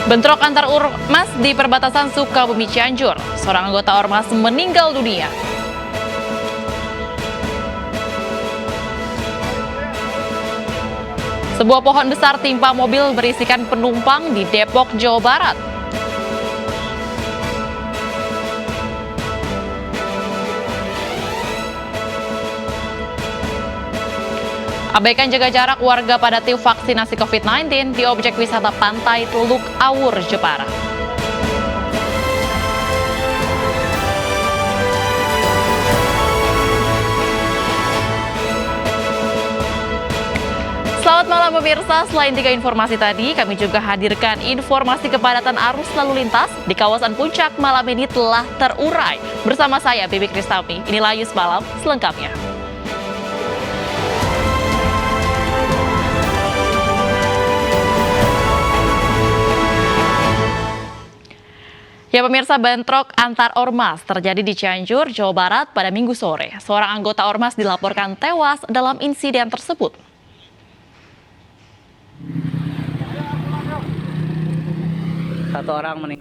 Bentrok antar ormas di perbatasan Sukabumi Cianjur. Seorang anggota ormas meninggal dunia. Sebuah pohon besar timpa mobil berisikan penumpang di Depok, Jawa Barat. Abaikan jaga jarak warga pada tim vaksinasi COVID-19 di objek wisata pantai Teluk Awur, Jepara. Selamat malam pemirsa, selain 3 informasi tadi, kami juga hadirkan informasi kepadatan arus lalu lintas di kawasan Puncak malam ini telah terurai. Bersama saya, Bibi Kristami, inilah Yus Malam selengkapnya. Ya pemirsa, bentrok antar ormas terjadi di Cianjur, Jawa Barat pada Minggu sore. Seorang anggota ormas dilaporkan tewas dalam insiden tersebut.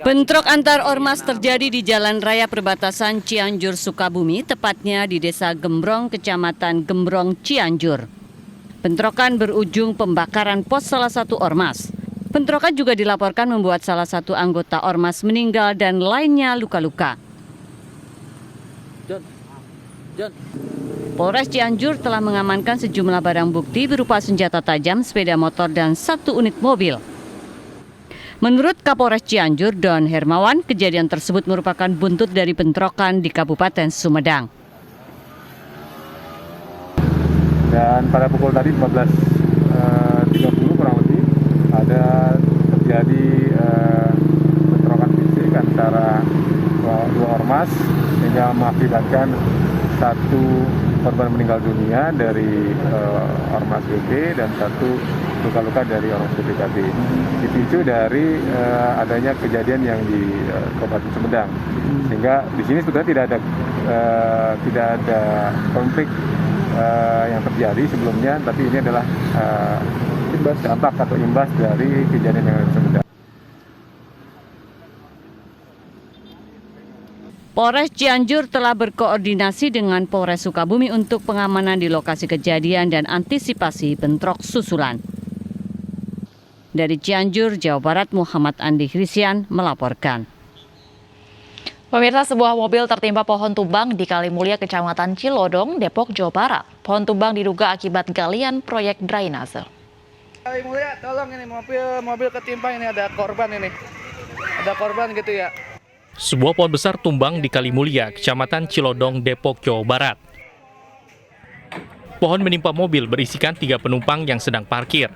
Bentrok antar ormas terjadi di Jalan Raya Perbatasan Cianjur, Sukabumi, tepatnya di Desa Gembrong, Kecamatan Gembrong, Cianjur. Bentrokan berujung pembakaran pos salah satu ormas. Bentrokan juga dilaporkan membuat salah satu anggota ormas meninggal dan lainnya luka-luka. Polres Cianjur telah mengamankan sejumlah barang bukti berupa senjata tajam, sepeda motor, dan 1 unit mobil. Menurut Kapolres Cianjur, Don Hermawan, kejadian tersebut merupakan buntut dari bentrokan di Kabupaten Sumedang. Dan pada pukul tadi 14.30 kurang lebih ada terjadi bentrokan fisik antara dua ormas sehingga mengakibatkan 1 korban meninggal dunia dari ormas BP dan 1 luka-luka dari ormas BPKB. Dipicu dari adanya kejadian yang di Kabupaten Sumedang, sehingga di sini sebetulnya tidak ada konflik yang terjadi sebelumnya, tapi ini adalah dampak atau imbas dari kejadian yang ada di Sumedang. Polres Cianjur telah berkoordinasi dengan Polres Sukabumi untuk pengamanan di lokasi kejadian dan antisipasi bentrok susulan. Dari Cianjur, Jawa Barat, Muhammad Andi Christian melaporkan. Pemirsa, sebuah mobil tertimpa pohon tumbang di Kalimulia, Kecamatan Cilodong, Depok, Jawa Barat. Pohon tumbang diduga akibat galian proyek drainase. Kalimulia, tolong ini mobil ketimpa, ini ada korban ini. Ada korban gitu ya. Sebuah pohon besar tumbang di Kalimulia, Kecamatan Cilodong, Depok, Jawa Barat. Pohon menimpa mobil berisikan 3 penumpang yang sedang parkir.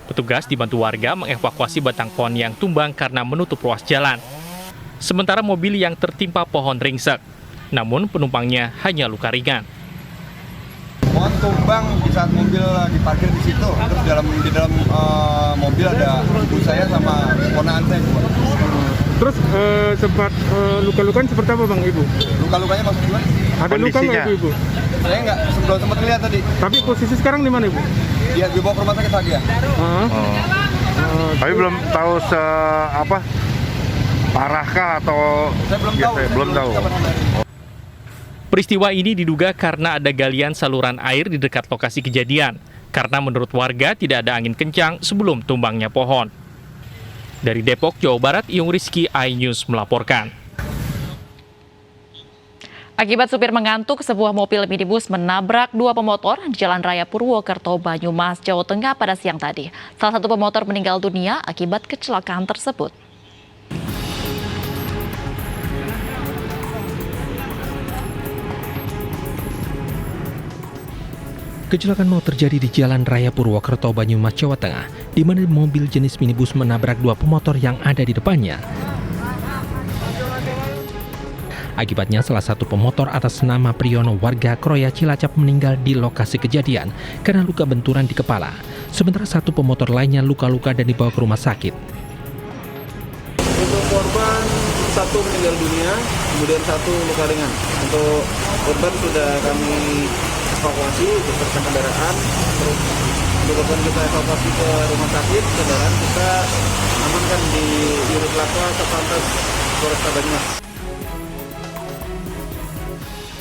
Petugas dibantu warga mengevakuasi batang pohon yang tumbang karena menutup ruas jalan. Sementara mobil yang tertimpa pohon ringsek, namun penumpangnya hanya luka ringan. Pohon tumbang di saat mobil diparkir di situ, terus di dalam mobil ada ibu saya sama ponakan saya. Terus sempat luka-lukaan seperti apa Bang Ibu? Luka-lukanya maksud gimana? Ada luka nggak Ibu? Saya nggak sempat lihat tadi. Tapi posisi sekarang di mana Ibu? Dia dibawa ke rumah sakit lagi ya. Tapi belum tahu parahkah atau Saya belum tahu. Peristiwa ini diduga karena ada galian saluran air di dekat lokasi kejadian, karena menurut warga tidak ada angin kencang sebelum tumbangnya pohon. Dari Depok, Jawa Barat, Iyung Rizky, iNews melaporkan. Akibat supir mengantuk, sebuah mobil minibus menabrak 2 pemotor di Jalan Raya Purwokerto, Banyumas, Jawa Tengah pada siang tadi. Salah satu pemotor meninggal dunia akibat kecelakaan tersebut. Kecelakaan maut terjadi di Jalan Raya Purwokerto, Banyumas, Jawa Tengah, di mana mobil jenis minibus menabrak 2 pemotor yang ada di depannya. Akibatnya salah satu pemotor atas nama Priyono warga Kroya Cilacap meninggal di lokasi kejadian karena luka benturan di kepala. Sementara 1 pemotor lainnya luka-luka dan dibawa ke rumah sakit. Untuk korban 1 meninggal dunia, kemudian 1 luka ringan. Untuk korban sudah kami evakuasi beserta kendaraan, terus korban kita evakuasi ke rumah sakit, kendaraan kita amankan di unit laka Satlantas Polresta Banyumas.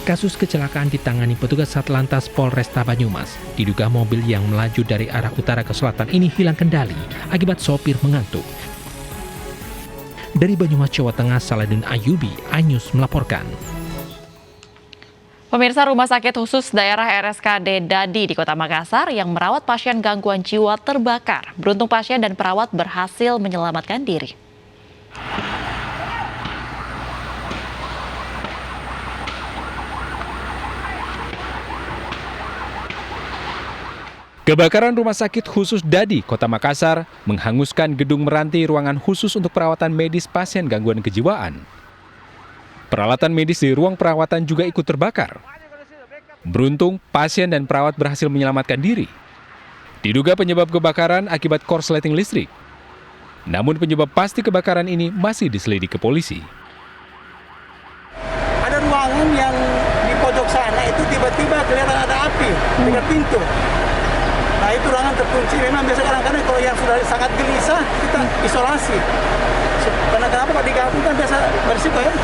Kasus kecelakaan ditangani petugas Satlantas Polresta Banyumas. Diduga mobil yang melaju dari arah utara ke selatan ini hilang kendali akibat sopir mengantuk. Dari Banyumas, Jawa Tengah, Saladin Ayubi, iNews melaporkan. Pemirsa, Rumah Sakit Khusus Daerah RSKD Dadi di Kota Makassar yang merawat pasien gangguan jiwa terbakar. Beruntung pasien dan perawat berhasil menyelamatkan diri. Kebakaran Rumah Sakit Khusus Dadi, Kota Makassar, menghanguskan gedung meranti ruangan khusus untuk perawatan medis pasien gangguan kejiwaan. Peralatan medis di ruang perawatan juga ikut terbakar. Beruntung, pasien dan perawat berhasil menyelamatkan diri. Diduga penyebab kebakaran akibat korsleting listrik. Namun penyebab pasti kebakaran ini masih diselidiki polisi. Ada ruangan yang di pojok sana itu tiba-tiba kelihatan ada api dekat pintu. Nah itu ruangan terkunci. Memang biasa kadang-kadang kalau yang sudah sangat gelisah kita isolasi. Karena kenapa Pak digabung kan biasa berisiko ya.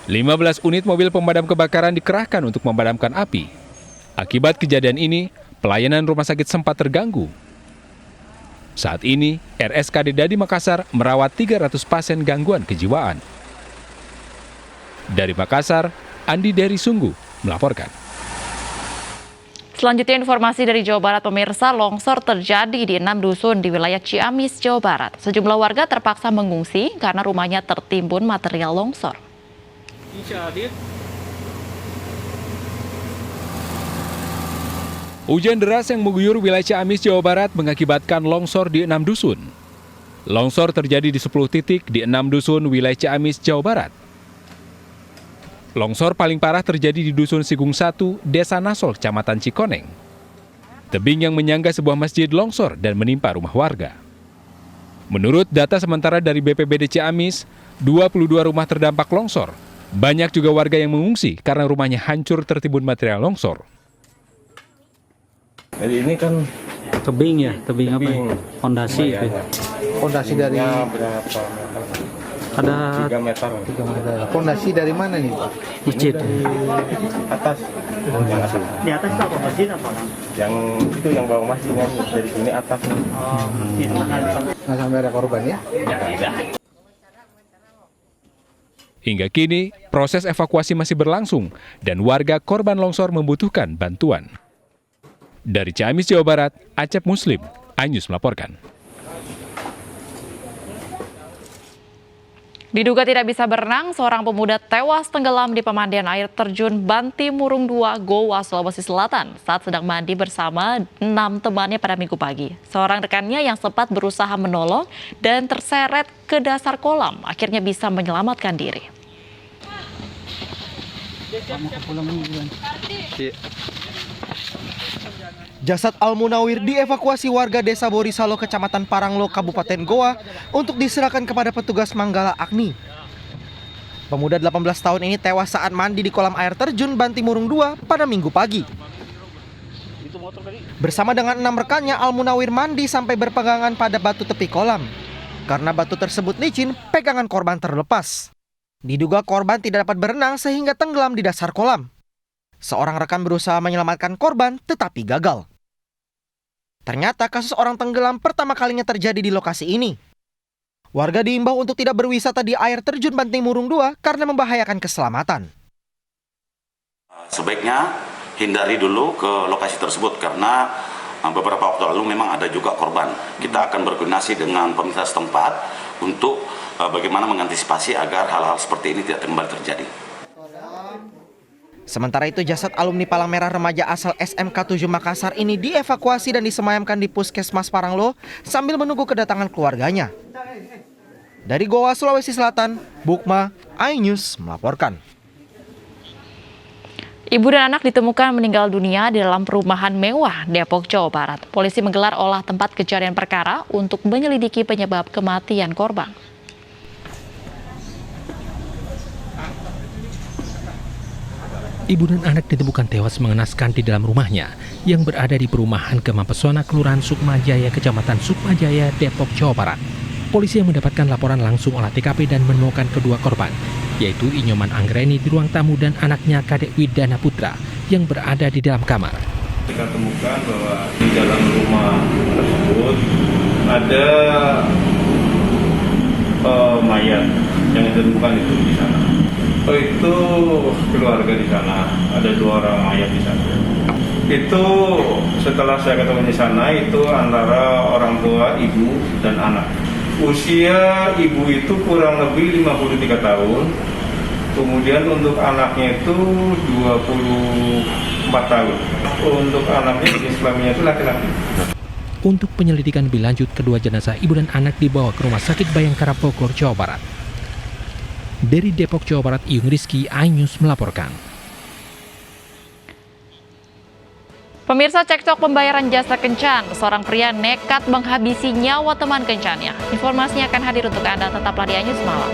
15 unit mobil pemadam kebakaran dikerahkan untuk memadamkan api. Akibat kejadian ini, pelayanan rumah sakit sempat terganggu. Saat ini, RSKD Dadi Makassar merawat 300 pasien gangguan kejiwaan. Dari Makassar, Andi Dari Sungguh melaporkan. Selanjutnya informasi dari Jawa Barat, pemirsa, longsor terjadi di 6 dusun di wilayah Ciamis, Jawa Barat. Sejumlah warga terpaksa mengungsi karena rumahnya tertimbun material longsor. Hujan deras yang mengguyur wilayah Ciamis, Jawa Barat mengakibatkan longsor di 6 dusun. Longsor terjadi di 10 titik di 6 dusun wilayah Ciamis, Jawa Barat. Longsor paling parah terjadi di Dusun Sigung 1, Desa Nasol, Kecamatan Cikoneng. Tebing yang menyangga sebuah masjid longsor dan menimpa rumah warga. Menurut data sementara dari BPBD Ciamis, 22 rumah terdampak longsor. Banyak juga warga yang mengungsi karena rumahnya hancur tertimbun material longsor. Jadi ini kan tebing ya, tebing apa? Fondasi itu. fondasi dari berapa? Ada 3 meter. Fondasi dari mana nih? masjid. Dari atas. Di atas itu apa, masjid apa? Yang itu yang bawah masjidnya dari sini atas. Nggak sampai ada korban ya? Hingga kini, proses evakuasi masih berlangsung dan warga korban longsor membutuhkan bantuan. Dari Ciamis, Jawa Barat, Acep Muslim, iNews melaporkan. Diduga tidak bisa berenang, seorang pemuda tewas tenggelam di pemandian air terjun Banti Murung 2, Goa, Sulawesi Selatan saat sedang mandi bersama 6 temannya pada Minggu pagi. Seorang rekannya yang sempat berusaha menolong dan terseret ke dasar kolam akhirnya bisa menyelamatkan diri. Jasad Al-Munawir dievakuasi warga Desa Borisalo, Kecamatan Paranglo, Kabupaten Goa untuk diserahkan kepada petugas Manggala Agni. Pemuda 18 tahun ini tewas saat mandi di kolam air terjun Banti Murung 2 pada Minggu pagi. Bersama dengan 6 rekannya, Al-Munawir mandi sampai berpegangan pada batu tepi kolam. Karena batu tersebut licin, pegangan korban terlepas. Diduga korban tidak dapat berenang sehingga tenggelam di dasar kolam. Seorang rekan berusaha menyelamatkan korban tetapi gagal. Ternyata kasus orang tenggelam pertama kalinya terjadi di lokasi ini. Warga diimbau untuk tidak berwisata di air terjun Banti Murung 2 karena membahayakan keselamatan. Sebaiknya hindari dulu ke lokasi tersebut karena beberapa waktu lalu memang ada juga korban. Kita akan berkoordinasi dengan pemerintah setempat untuk bagaimana mengantisipasi agar hal-hal seperti ini tidak kembali terjadi. Sementara itu, jasad alumni Palang Merah remaja asal SMK 7 Makassar ini dievakuasi dan disemayamkan di Puskesmas Paranglo sambil menunggu kedatangan keluarganya. Dari Goa, Sulawesi Selatan, Bukma, iNews melaporkan. Ibu dan anak ditemukan meninggal dunia di dalam perumahan mewah Depok, Jawa Barat. Polisi menggelar olah tempat kejadian perkara untuk menyelidiki penyebab kematian korban. Ibu dan anak ditemukan tewas mengenaskan di dalam rumahnya yang berada di perumahan Gema Pesona, Kelurahan Sukmajaya, Kecamatan Sukmajaya, Depok, Jawa Barat. Polisi yang mendapatkan laporan langsung olah TKP dan menemukan kedua korban, yaitu Inyoman Anggreni di ruang tamu dan anaknya Kadek Widana Putra yang berada di dalam kamar. Kita temukan bahwa di dalam rumah tersebut ada mayat yang ditemukan itu di sana. Itu keluarga di sana, ada 2 orang mayat di sana. Itu setelah saya ketemu di sana itu antara orang tua, ibu, dan anak. Usia ibu itu kurang lebih 53 tahun. Kemudian untuk anaknya itu 24 tahun. Untuk anaknya jenis kelaminnya itu laki-laki. Untuk penyelidikan lebih lanjut, kedua jenazah ibu dan anak dibawa ke Rumah Sakit Bayangkara Bogor, Jawa Barat. Dari Depok, Jawa Barat, Iyung Rizky, iNews melaporkan. Pemirsa, cekcok pembayaran jasa kencan. Seorang pria nekat menghabisi nyawa teman kencannya. Informasinya akan hadir untuk Anda. Tetaplah di iNews Malam.